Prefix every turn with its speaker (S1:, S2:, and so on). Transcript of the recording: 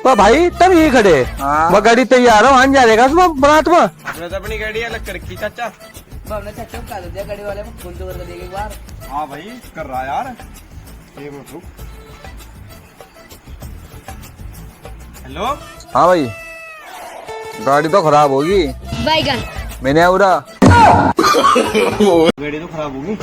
S1: तो भाई तब यही खड़े।
S2: हाँ।
S1: वह गाड़ी तैयार हो जा रहेगा उसमें बारात में।
S2: हमने तो अपनी गाड़ी अलग कर रखी चाचा।
S3: हमने चाचा को काट दिया गाड़ी वाले में फोन तो कर देगा एक बार।
S2: हाँ भाई कर रहा यार। एक मिनट रुक। हेलो।
S1: हाँ भाई गाड़ी तो खराब होगी।
S4: बैगन
S1: मैंने उड़ा
S2: गाड़ी तो खराब होगी।